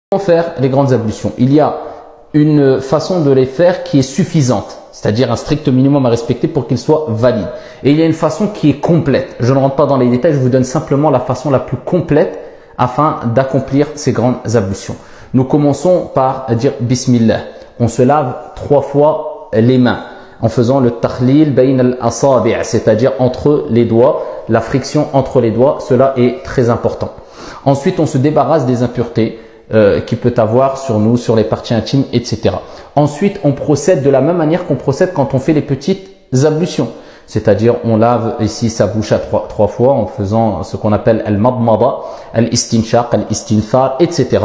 Comment faire les grandes ablutions? Il y a une façon de les faire qui est suffisante, c'est-à-dire un strict minimum à respecter pour qu'il soit valide. Et il y a une façon qui est complète. Je ne rentre pas dans les détails, je vous donne simplement la façon la plus complète afin d'accomplir ces grandes ablutions. Nous commençons par dire Bismillah. On se lave 3 fois les mains en faisant le tahlil bayn al-asabi', c'est-à-dire entre les doigts, la friction entre les doigts, cela est très important. Ensuite, on se débarrasse des impuretés qui peut avoir sur nous, sur les parties intimes, etc. Ensuite, on procède de la même manière qu'on procède quand on fait les petites ablutions. C'est-à-dire, on lave ici sa bouche à 3 fois en faisant ce qu'on appelle al-madmada, al-istinshaq, al-istinthar, etc.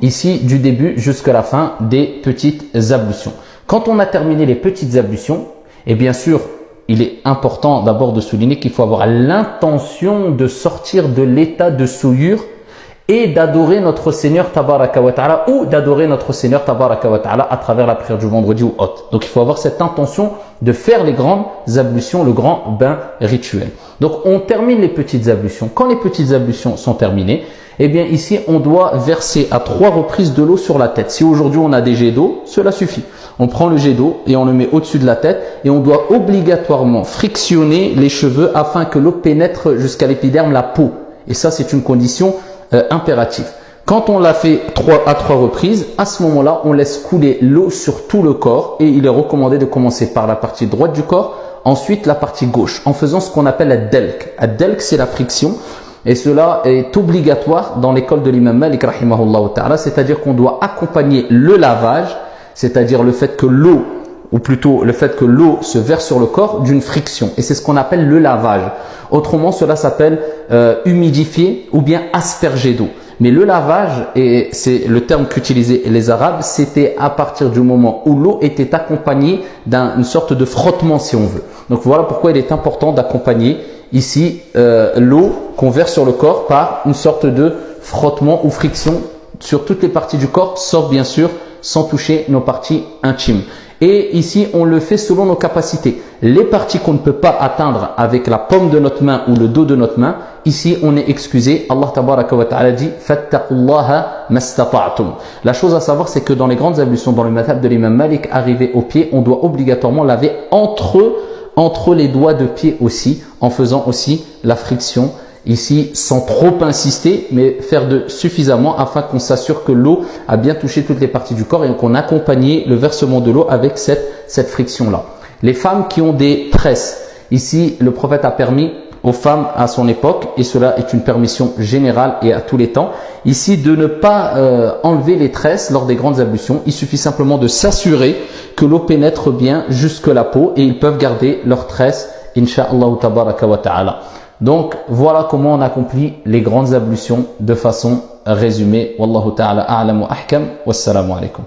Ici, du début jusqu'à la fin des petites ablutions. Quand on a terminé les petites ablutions, et bien sûr, il est important d'abord de souligner qu'il faut avoir l'intention de sortir de l'état de souillure et d'adorer notre Seigneur Tabaraka wa Ta'ala ou d'adorer notre Seigneur Tabaraka wa Ta'ala à travers la prière du vendredi ou autre. Donc il faut avoir cette intention de faire les grandes ablutions, le grand bain rituel. Donc on termine les petites ablutions. Quand les petites ablutions sont terminées, eh bien ici on doit verser à 3 reprises de l'eau sur la tête. Si aujourd'hui on a des jets d'eau, cela suffit. On prend le jet d'eau et on le met au-dessus de la tête et on doit obligatoirement frictionner les cheveux afin que l'eau pénètre jusqu'à l'épiderme, la peau. Et ça c'est une condition impératif. Quand on l'a fait à 3 reprises, à ce moment-là, on laisse couler l'eau sur tout le corps et il est recommandé de commencer par la partie droite du corps, ensuite la partie gauche, en faisant ce qu'on appelle la delk. La delk, c'est la friction et cela est obligatoire dans l'école de l'imam Malik rahimahullah ta'ala, c'est-à-dire qu'on doit accompagner le lavage, c'est-à-dire le fait que l'eau, ou plutôt le fait que l'eau se verse sur le corps d'une friction. Et c'est ce qu'on appelle le lavage. Autrement, cela s'appelle humidifier ou bien asperger d'eau. Mais le lavage, et c'est le terme qu'utilisaient les Arabes, c'était à partir du moment où l'eau était accompagnée d'une sorte de frottement, si on veut. Donc voilà pourquoi il est important d'accompagner ici l'eau qu'on verse sur le corps par une sorte de frottement ou friction sur toutes les parties du corps, sauf bien sûr sans toucher nos parties intimes. Et ici, on le fait selon nos capacités. Les parties qu'on ne peut pas atteindre avec la paume de notre main ou le dos de notre main, ici, on est excusé. Allah tabaraka wa ta'ala dit « Fattaqullaha mastata'tum ». La chose à savoir, c'est que dans les grandes ablutions, dans le madhab de l'imam Malik, arrivé au pied, on doit obligatoirement laver entre les doigts de pied aussi, en faisant aussi la friction. Ici, sans trop insister, mais faire suffisamment afin qu'on s'assure que l'eau a bien touché toutes les parties du corps et qu'on accompagne le versement de l'eau avec cette friction-là. Les femmes qui ont des tresses, ici, le prophète a permis aux femmes à son époque, et cela est une permission générale et à tous les temps, ici de ne pas enlever les tresses lors des grandes ablutions. Il suffit simplement de s'assurer que l'eau pénètre bien jusque la peau et ils peuvent garder leurs tresses, insha'Allah tabaraka wa ta'ala. Donc, voilà comment on accomplit les grandes ablutions de façon résumée. Wallahu ta'ala a'lam wa ahkam. Wassalamu alaikum.